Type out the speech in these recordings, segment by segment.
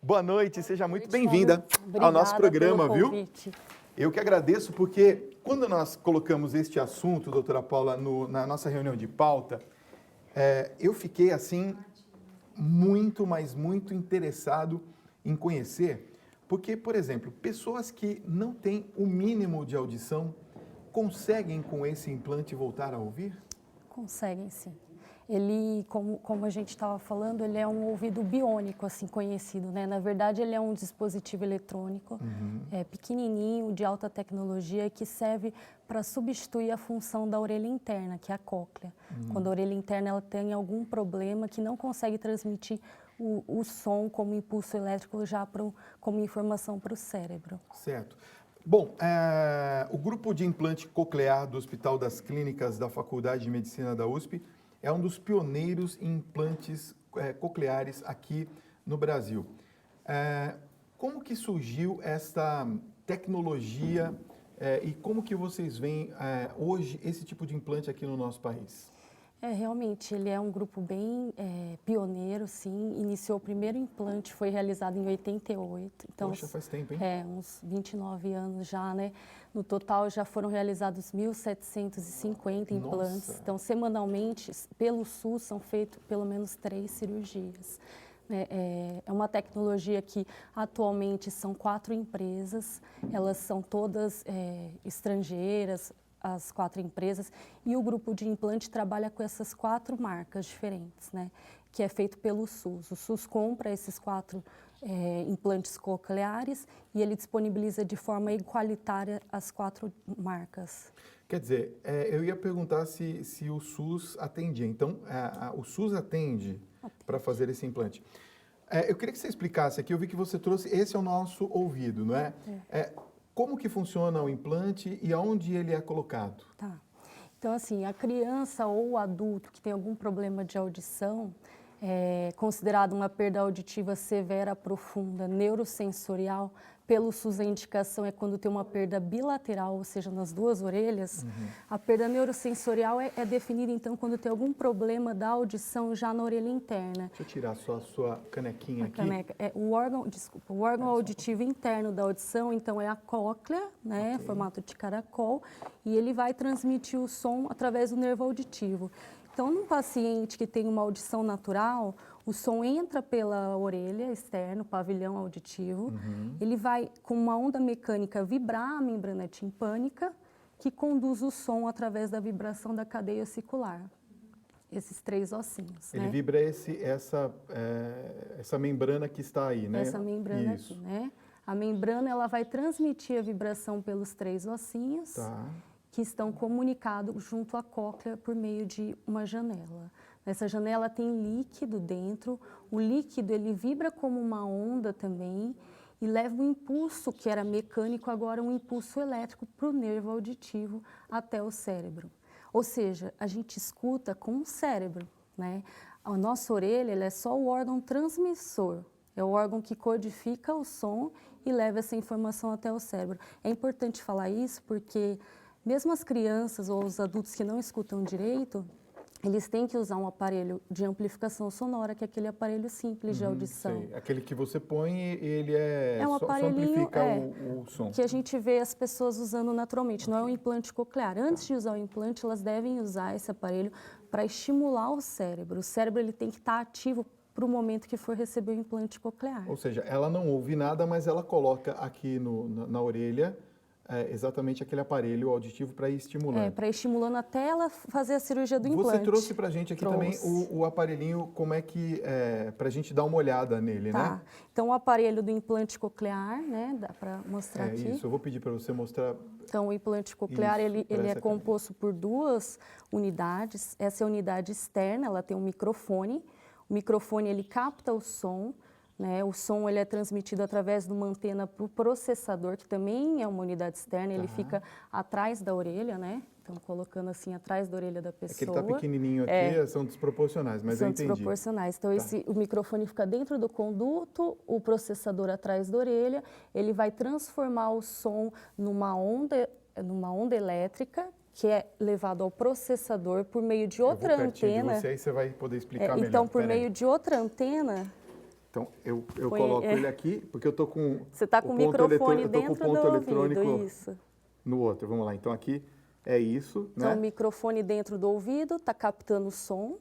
Boa noite, seja muito Paulo. bem-vinda ao nosso programa, pelo viu? convite. Eu que agradeço porque quando nós colocamos este assunto, doutora Paula, na nossa reunião de pauta, eu fiquei assim muito, mas muito interessado em conhecer, porque, por exemplo, pessoas que não têm o mínimo de audição conseguem com esse implante voltar a ouvir? Conseguem, sim. Ele, como a gente estava falando, ele é um ouvido biônico, assim, conhecido, né? Na verdade, ele é um dispositivo eletrônico, pequenininho, de alta tecnologia, que serve para substituir a função da orelha interna, que é a cóclea. Quando a orelha interna ela tem algum problema que não consegue transmitir o som como impulso elétrico como informação para o cérebro. Certo. Bom, o grupo de implante coclear do Hospital das Clínicas da Faculdade de Medicina da USP é um dos pioneiros em implantes cocleares aqui no Brasil. Como que surgiu esta tecnologia e como que vocês veem hoje esse tipo de implante aqui no nosso país? Realmente, ele é um grupo bem pioneiro, sim. Iniciou o primeiro implante, foi realizado em 88. Então, Poxa, faz tempo, hein? Uns 29 anos já, né? No total, já foram realizados 1.750 implantes. Nossa. Então, semanalmente, pelo SUS, são feitas pelo menos 3 cirurgias. É uma tecnologia que atualmente são 4 empresas, elas são todas estrangeiras, as 4 empresas, e o grupo de implante trabalha com essas 4 marcas diferentes, né? Que é feito pelo SUS. O SUS compra esses 4 implantes cocleares e ele disponibiliza de forma igualitária as 4 marcas. Quer dizer, eu ia perguntar se o SUS atendia. Então, o SUS atende para fazer esse implante. Eu queria que você explicasse aqui, eu vi que você trouxe, esse é o nosso ouvido, não é? Como que funciona o implante e aonde ele é colocado? Tá. Então, assim, a criança ou o adulto que tem algum problema de audição, considerado uma perda auditiva severa, profunda, neurosensorial, pelo SUS a indicação é quando tem uma perda bilateral, ou seja, nas 2 orelhas. A perda neurosensorial é definida, então, quando tem algum problema da audição já na orelha interna. Deixa eu tirar só a sua canequinha aqui. Caneca. O órgão auditivo interno da audição, então, é a cóclea, né, formato de caracol, e ele vai transmitir o som através do nervo auditivo. Então, num paciente que tem uma audição natural, o som entra pela orelha externa, o pavilhão auditivo, ele vai, com uma onda mecânica, vibrar a membrana timpânica, que conduz o som através da vibração da cadeia ossicular. Esses 3 ossinhos, Ele né? vibra essa membrana que está aí, né? Essa membrana Isso. aqui, né? A membrana, ela vai transmitir a vibração pelos 3 ossinhos, Tá. que estão comunicados junto à cóclea por meio de uma janela. Nessa janela tem líquido dentro, o líquido ele vibra como uma onda também e leva um impulso, que era mecânico, agora um impulso elétrico para o nervo auditivo até o cérebro. Ou seja, a gente escuta com o cérebro, né? A nossa orelha ela é só o órgão transmissor, é o órgão que codifica o som e leva essa informação até o cérebro. É importante falar isso porque mesmo as crianças ou os adultos que não escutam direito, eles têm que usar um aparelho de amplificação sonora, que é aquele aparelho simples de audição. Sei. Aquele que você põe, ele Um só aparelhinho amplifica o som. que a gente vê as pessoas usando naturalmente, não é um implante coclear. Antes de usar o implante, elas devem usar esse aparelho para estimular o cérebro. O cérebro ele tem que estar ativo para o momento que for receber o implante coclear. Ou seja, ela não ouve nada, mas ela coloca aqui na orelha exatamente aquele aparelho auditivo para ir estimulando. Para ir estimulando até ela fazer a cirurgia do implante. Você trouxe para a gente aqui também o aparelhinho, como é que para a gente dar uma olhada nele, né? Então, o aparelho do implante coclear, né? Dá para mostrar aqui. Isso, eu vou pedir para você mostrar. Então, o implante coclear, ele é composto por 2 unidades. Essa é a unidade externa, ela tem um microfone. O microfone, ele capta o som, né? O som ele é transmitido através de uma antena para o processador, que também é uma unidade externa, ele fica atrás da orelha, né? Então, colocando assim atrás da orelha da pessoa. É que ele está pequenininho aqui, são desproporcionais, mas eu entendi. São desproporcionais. Então, o microfone fica dentro do conduto, o processador atrás da orelha, ele vai transformar o som numa onda elétrica, que é levado ao processador por meio de outra antena. Você, aí você vai poder explicar melhor. Então, por meio de outra antena, Então, eu Põe- coloco ele aqui, porque eu estou com Você está com o microfone dentro do ouvido, isso. no outro. Vamos lá, então aqui é isso, Então, o né? microfone dentro do ouvido está captando o som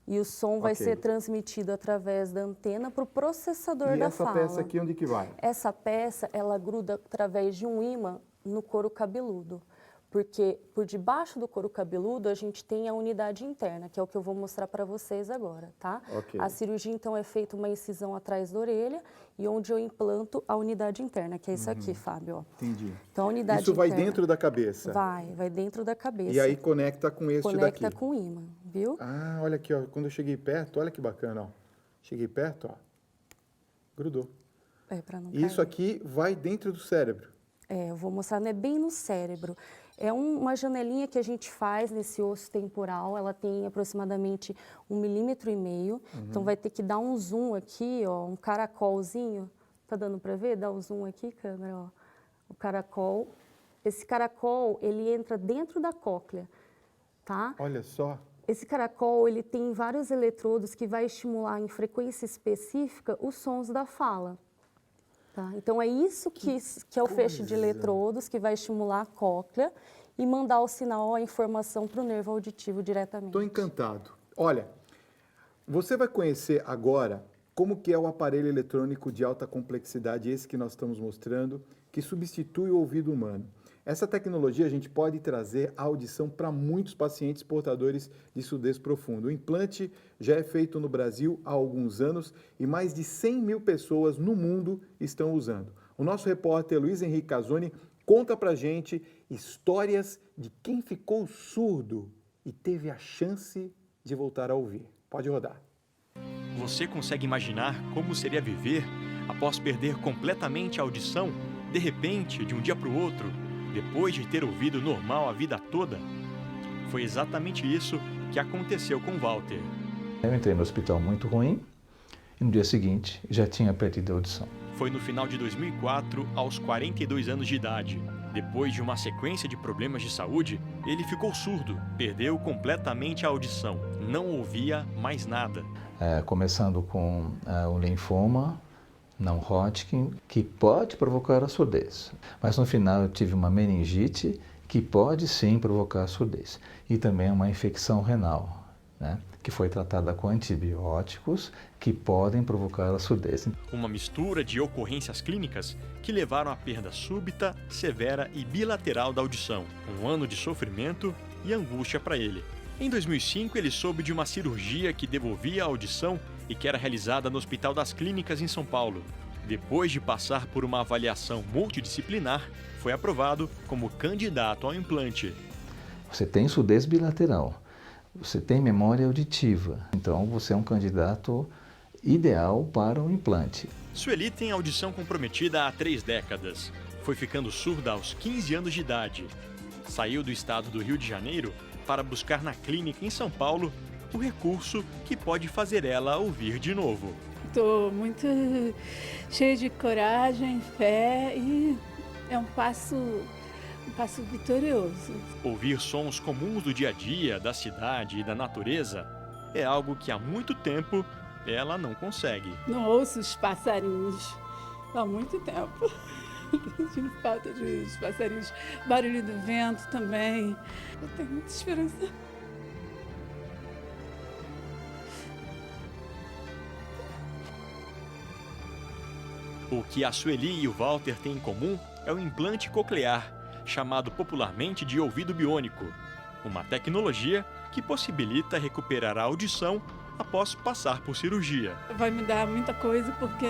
e o som vai Ok. ser transmitido através da antena para o processador E da essa fala. peça aqui, onde que vai? Essa peça, ela gruda através de um ímã no couro cabeludo, porque por debaixo do couro cabeludo a gente tem a unidade interna, que é o que eu vou mostrar para vocês agora, tá? Ok. A cirurgia, então, é feita uma incisão atrás da orelha e onde eu implanto a unidade interna, que é isso aqui, Fábio, ó. Entendi. Então, a unidade Isso vai interna dentro da cabeça? vai dentro da cabeça. E aí conecta com este Conecta daqui? com o ímã, viu? Ah, olha aqui, ó. Quando eu cheguei perto, olha que bacana, ó. Cheguei perto, ó. Grudou. É, para não E isso cair. aqui vai dentro do cérebro. É, eu vou mostrar, não é bem no cérebro. É uma janelinha que a gente faz nesse osso temporal, ela tem aproximadamente 1,5 milímetros. Então vai ter que dar um zoom aqui, ó, um caracolzinho. Tá dando para ver? Dá um zoom aqui, câmera, ó. O caracol. Esse caracol, ele entra dentro da cóclea, tá? Olha só. Esse caracol, ele tem vários eletrodos que vai estimular em frequência específica os sons da fala. Tá? Então, é isso que é o feixe de eletrodos que vai estimular a cóclea e mandar o sinal, a informação para o nervo auditivo diretamente. Estou encantado. Olha, você vai conhecer agora como que é o aparelho eletrônico de alta complexidade, esse que nós estamos mostrando, que substitui o ouvido humano. Essa tecnologia a gente pode trazer a audição para muitos pacientes portadores de surdez profunda. O implante já é feito no Brasil há alguns anos e mais de 100 mil pessoas no mundo estão usando. O nosso repórter Luiz Henrique Casoni conta para a gente histórias de quem ficou surdo e teve a chance de voltar a ouvir. Pode rodar. Você consegue imaginar como seria viver após perder completamente a audição, de repente, de um dia para o outro, depois de ter ouvido normal a vida toda? Foi exatamente isso que aconteceu com Walter. Eu entrei no hospital muito ruim e no dia seguinte já tinha perdido a audição. Foi no final de 2004, aos 42 anos de idade. Depois de uma sequência de problemas de saúde, ele ficou surdo, perdeu completamente a audição, não ouvia mais nada. Começando com o linfoma não Hodgkin, que pode provocar a surdez. Mas no final eu tive uma meningite que pode sim provocar a surdez. E também uma infecção renal, né, que foi tratada com antibióticos que podem provocar a surdez. Uma mistura de ocorrências clínicas que levaram à perda súbita, severa e bilateral da audição. Um ano de sofrimento e angústia para ele. Em 2005, ele soube de uma cirurgia que devolvia a audição e que era realizada no Hospital das Clínicas em São Paulo. Depois de passar por uma avaliação multidisciplinar, foi aprovado como candidato ao implante. Você tem surdez bilateral, você tem memória auditiva, então você é um candidato ideal para o implante. Sueli tem audição comprometida há 3 décadas. Foi ficando surda aos 15 anos de idade. Saiu do estado do Rio de Janeiro para buscar na clínica em São Paulo o recurso que pode fazer ela ouvir de novo. Estou muito cheia de coragem, fé e é um passo vitorioso. Ouvir sons comuns do dia a dia, da cidade e da natureza é algo que há muito tempo ela não consegue. Não ouço os passarinhos há muito tempo. Sentindo falta dos passarinhos, barulho do vento também. Eu tenho muita esperança. O que a Sueli e o Walter têm em comum é o implante coclear, chamado popularmente de ouvido biônico, uma tecnologia que possibilita recuperar a audição após passar por cirurgia. Vai me dar muita coisa porque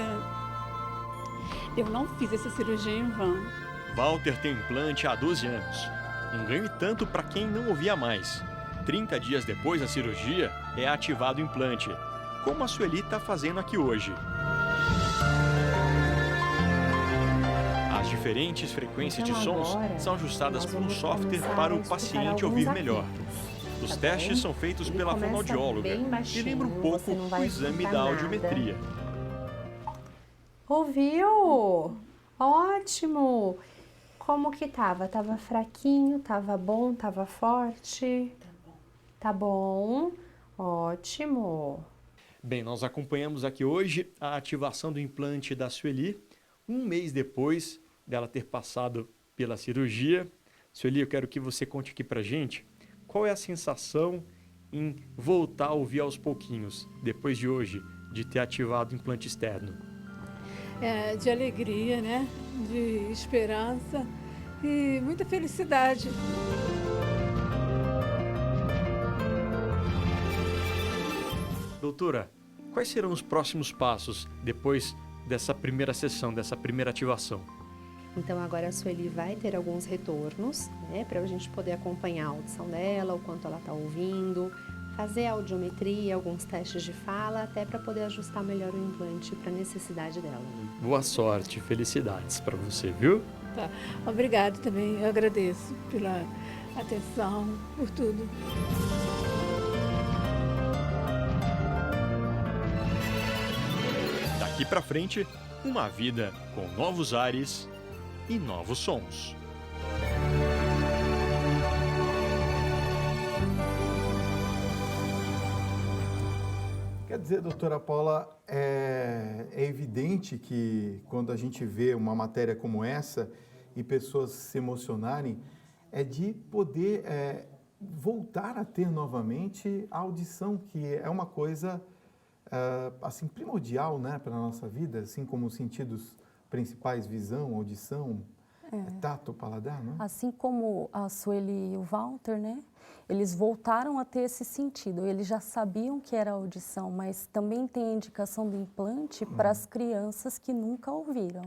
eu não fiz essa cirurgia em vão. Walter tem implante há 12 anos, um ganho e tanto para quem não ouvia mais. 30 dias depois da cirurgia, é ativado o implante, como a Sueli está fazendo aqui hoje. As diferentes frequências de sons são ajustadas por um software para o paciente ouvir melhor. Os testes são feitos pela fonoaudióloga e lembram um pouco o exame da audiometria. Ouviu? Ótimo! Como que tava? Tava fraquinho? Tava bom? Tava forte? Tá bom. Ótimo. Bem, nós acompanhamos aqui hoje a ativação do implante da Sueli, um mês depois dela ter passado pela cirurgia. Sueli, eu quero que você conte aqui pra gente qual é a sensação em voltar a ouvir aos pouquinhos, depois de hoje, de ter ativado o implante externo. De alegria, né? De esperança e muita felicidade. Doutora, quais serão os próximos passos depois dessa primeira sessão, dessa primeira ativação? Então agora a Sueli vai ter alguns retornos, né, para a gente poder acompanhar a audição dela, o quanto ela está ouvindo, fazer a audiometria, alguns testes de fala, até para poder ajustar melhor o implante para a necessidade dela. Boa sorte, felicidades para você, viu? Tá. Obrigado também, eu agradeço pela atenção, por tudo. Daqui para frente, uma vida com novos ares e novos sons. Quer dizer, doutora Paula, é evidente que quando a gente vê uma matéria como essa e pessoas se emocionarem, é de poder voltar a ter novamente a audição, que é uma coisa assim primordial, né, para a nossa vida, assim como os sentidos principais, visão, audição, tato, paladar, não? Assim como a Sueli e o Walter, né? Eles voltaram a ter esse sentido. Eles já sabiam que era audição, mas também tem a indicação do implante para as crianças que nunca ouviram.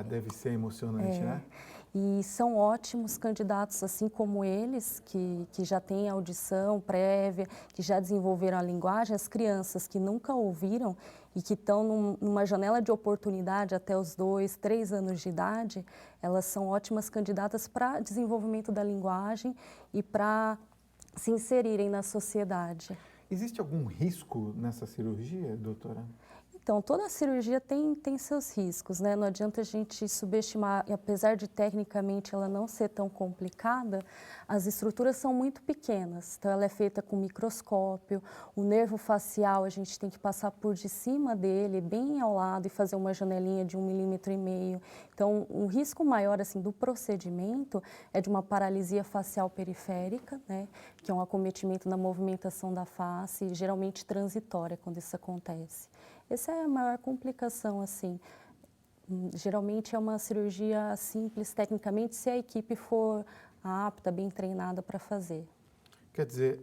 Deve ser emocionante, né? E são ótimos candidatos, assim como eles, que já têm audição prévia, que já desenvolveram a linguagem, as crianças que nunca ouviram e que estão numa janela de oportunidade até os 2, 3 anos de idade, elas são ótimas candidatas para desenvolvimento da linguagem e para se inserirem na sociedade. Existe algum risco nessa cirurgia, doutora? Então, toda cirurgia tem seus riscos, né? Não adianta a gente subestimar, e apesar de tecnicamente ela não ser tão complicada, as estruturas são muito pequenas. Então, ela é feita com microscópio, o nervo facial a gente tem que passar por de cima dele, bem ao lado, e fazer uma janelinha de 1,5 milímetro. Então, o risco maior assim, do procedimento é de uma paralisia facial periférica, né? Que é um acometimento na movimentação da face, geralmente transitória quando isso acontece. Essa é a maior complicação, assim. Geralmente é uma cirurgia simples, tecnicamente, se a equipe for apta, bem treinada para fazer. Quer dizer,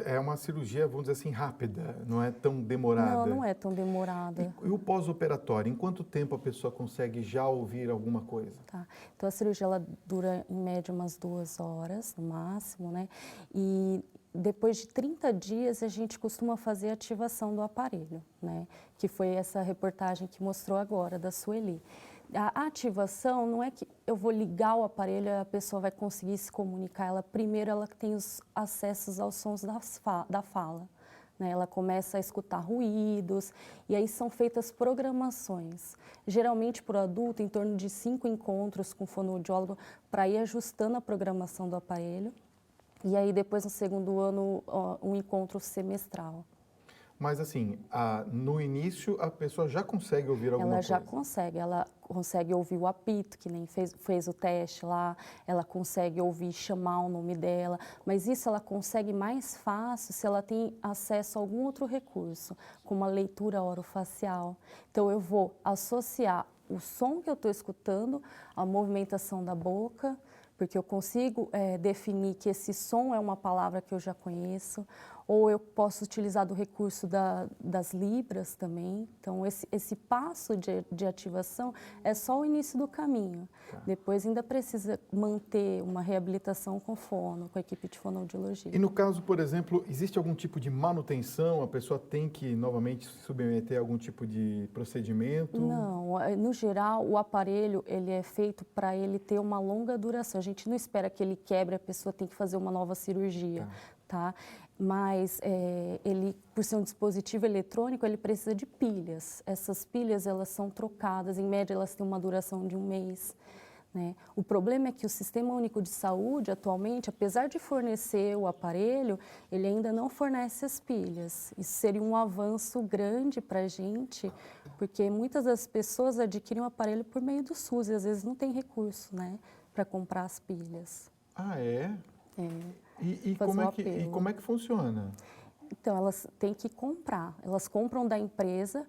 é uma cirurgia, vamos dizer assim, rápida, não é tão demorada? Não é tão demorada. E o pós-operatório, em quanto tempo a pessoa consegue já ouvir alguma coisa? Tá. Então, a cirurgia ela dura, em média, umas 2 horas, no máximo, né? E depois de 30 dias, a gente costuma fazer a ativação do aparelho, né? Que foi essa reportagem que mostrou agora, da Sueli. A ativação não é que eu vou ligar o aparelho e a pessoa vai conseguir se comunicar. Primeiro, ela tem os acessos aos sons da fala. Né? Ela começa a escutar ruídos e aí são feitas programações. Geralmente, para o adulto, em torno de 5 encontros com o fonoaudiólogo para ir ajustando a programação do aparelho. E aí, depois, no segundo ano, um encontro semestral. Mas, assim, no início, a pessoa já consegue ouvir alguma coisa? Ela consegue ouvir o apito, que nem fez o teste lá, ela consegue ouvir, chamar o nome dela, mas isso ela consegue mais fácil se ela tem acesso a algum outro recurso, como a leitura orofacial. Então, eu vou associar o som que eu estou escutando à movimentação da boca, porque eu consigo definir que esse som é uma palavra que eu já conheço, ou eu posso utilizar do recurso das libras também. Então, esse passo de ativação é só o início do caminho. Tá. Depois ainda precisa manter uma reabilitação com fono, com a equipe de fonoaudiologia. E no caso, por exemplo, existe algum tipo de manutenção? A pessoa tem que novamente se submeter a algum tipo de procedimento? Não, no geral, o aparelho ele é feito para ele ter uma longa duração. A gente não espera que ele quebre, a pessoa tem que fazer uma nova cirurgia, tá? Mas ele, por ser um dispositivo eletrônico, ele precisa de pilhas. Essas pilhas, elas são trocadas, em média, elas têm uma duração de 1 mês. né? O problema é que o Sistema Único de Saúde, atualmente, apesar de fornecer o aparelho, ele ainda não fornece as pilhas. Isso seria um avanço grande para a gente, porque muitas das pessoas adquirem o aparelho por meio do SUS e às vezes não tem recurso, né, para comprar as pilhas. Ah, é? É. E Fazer como o é que, e apelo. como é que funciona? Então, elas têm que comprar, elas compram da empresa,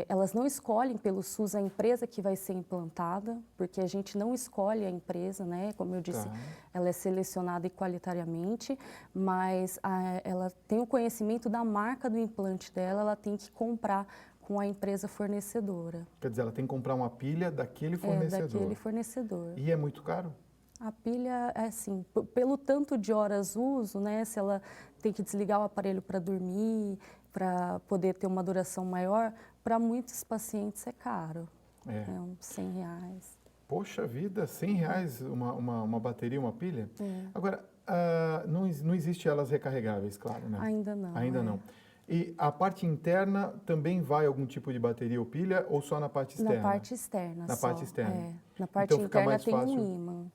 elas não escolhem pelo SUS a empresa que vai ser implantada, porque a gente não escolhe a empresa, né? Como eu disse, Tá. ela é selecionada equalitariamente, mas ela tem o conhecimento da marca do implante dela, ela tem que comprar com a empresa fornecedora. Quer dizer, ela tem que comprar uma pilha daquele fornecedor. Daquele fornecedor. E é muito caro? A pilha, é assim, pelo tanto de horas uso, né, se ela tem que desligar o aparelho para dormir, para poder ter uma duração maior, para muitos pacientes é caro. É. É uns R$100. Poxa vida, R$100 uma bateria, uma pilha? É. Agora, não existe elas recarregáveis, claro, né? Ainda não. Ainda não. E a parte interna também vai algum tipo de bateria ou pilha ou só na parte externa? Na parte externa Na só. parte externa. É. Na parte Então, fica interna mais tem fácil. um ímã.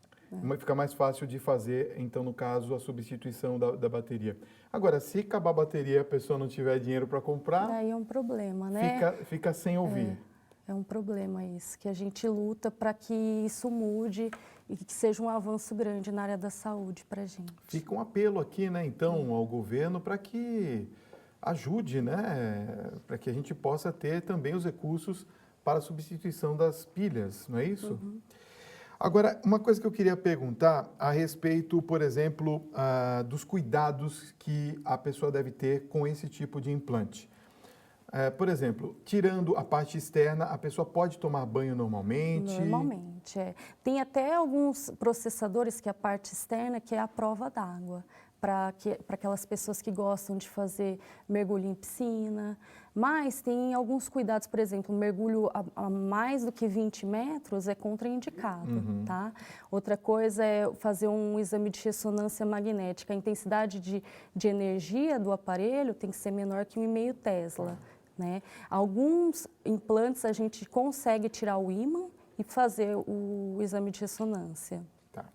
Fica mais fácil de fazer, então, no caso, a substituição da bateria. Agora, se acabar a bateria e a pessoa não tiver dinheiro para comprar, Daí é um problema, né? fica sem ouvir. É um problema isso, que a gente luta para que isso mude e que seja um avanço grande na área da saúde para a gente. Fica um apelo aqui, né, então, ao governo para que ajude, né, para que a gente possa ter também os recursos para a substituição das pilhas, não é isso? Uhum. Agora, uma coisa que eu queria perguntar a respeito, por exemplo, dos cuidados que a pessoa deve ter com esse tipo de implante. Por exemplo, tirando a parte externa, a pessoa pode tomar banho normalmente? Normalmente, é. Tem até alguns processadores que a parte externa, que é a prova d'água, para aquelas pessoas que gostam de fazer mergulho em piscina. Mas tem alguns cuidados, por exemplo, mergulho a mais do que 20 metros é contraindicado, tá? Outra coisa é fazer um exame de ressonância magnética. A intensidade de energia do aparelho tem que ser menor que 1,5 Tesla, né? Alguns implantes a gente consegue tirar o ímã e fazer o exame de ressonância. Tá.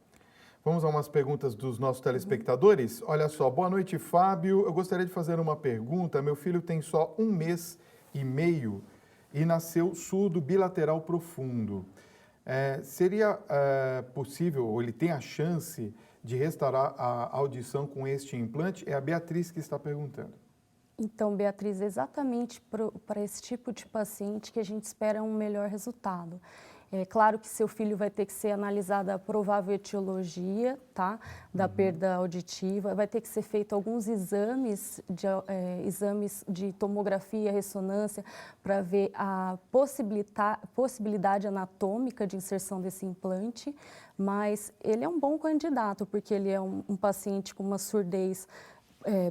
Vamos a umas perguntas dos nossos telespectadores. Olha só, boa noite, Fábio. Eu gostaria de fazer uma pergunta. Meu filho tem só 1 mês e meio e nasceu surdo bilateral profundo. Seria possível, ou ele tem a chance de restaurar a audição com este implante? É a Beatriz que está perguntando. Então, Beatriz, exatamente para esse tipo de paciente que a gente espera um melhor resultado. É claro que seu filho vai ter que ser analisada a provável etiologia, tá, da perda auditiva, vai ter que ser feito alguns exames de tomografia, ressonância, para ver a possibilidade anatômica de inserção desse implante, mas ele é um bom candidato, porque ele é um paciente com uma surdez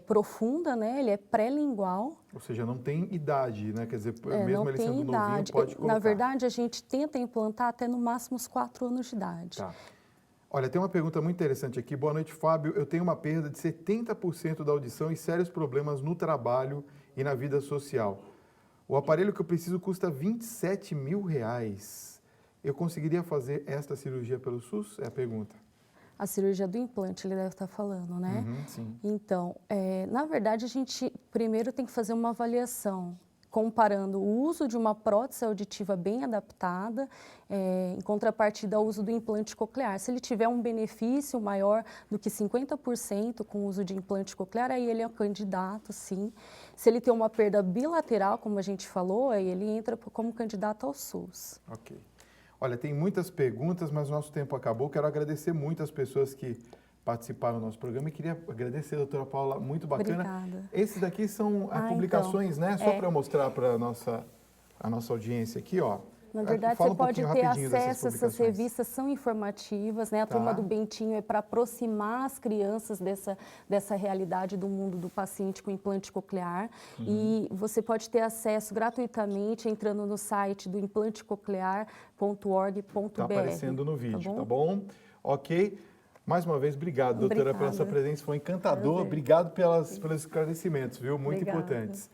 profunda, né? Ele é pré-lingual. Ou seja, não tem idade, né? Quer dizer, mesmo não ele tem sendo idade. novinho, pode colocar. Na verdade, a gente tenta implantar até no máximo os 4 anos de idade. Tá. Olha, tem uma pergunta muito interessante aqui. Boa noite, Fábio. Eu tenho uma perda de 70% da audição e sérios problemas no trabalho e na vida social. O aparelho que eu preciso custa R$27 mil. Eu conseguiria fazer esta cirurgia pelo SUS? É a pergunta. A cirurgia do implante, ele deve estar falando, né? Sim. Então, na verdade, a gente primeiro tem que fazer uma avaliação, comparando o uso de uma prótese auditiva bem adaptada, em contrapartida ao uso do implante coclear. Se ele tiver um benefício maior do que 50% com o uso de implante coclear, aí ele é um candidato, sim. Se ele tem uma perda bilateral, como a gente falou, aí ele entra como candidato ao SUS. Ok. Olha, tem muitas perguntas, mas nosso tempo acabou. Quero agradecer muito as pessoas que participaram do nosso programa e queria agradecer a doutora Paula, muito bacana. Obrigada. Esses daqui são publicações, então, né? Só para mostrar para a nossa audiência aqui, ó. Na verdade, Fala você um pode pouquinho ter rapidinho dessas acesso, essas publicações. revistas são informativas, né? A Tá. Turma do Bentinho é para aproximar as crianças dessa realidade do mundo do paciente com implante coclear. E você pode ter acesso gratuitamente entrando no site do implantecoclear.org.br. Está aparecendo no vídeo, tá bom? Ok. Mais uma vez, obrigado, doutora, pela sua Obrigada. presença. Foi encantador. Prazer. Obrigado pelos esclarecimentos, viu? Muito Obrigada. importantes.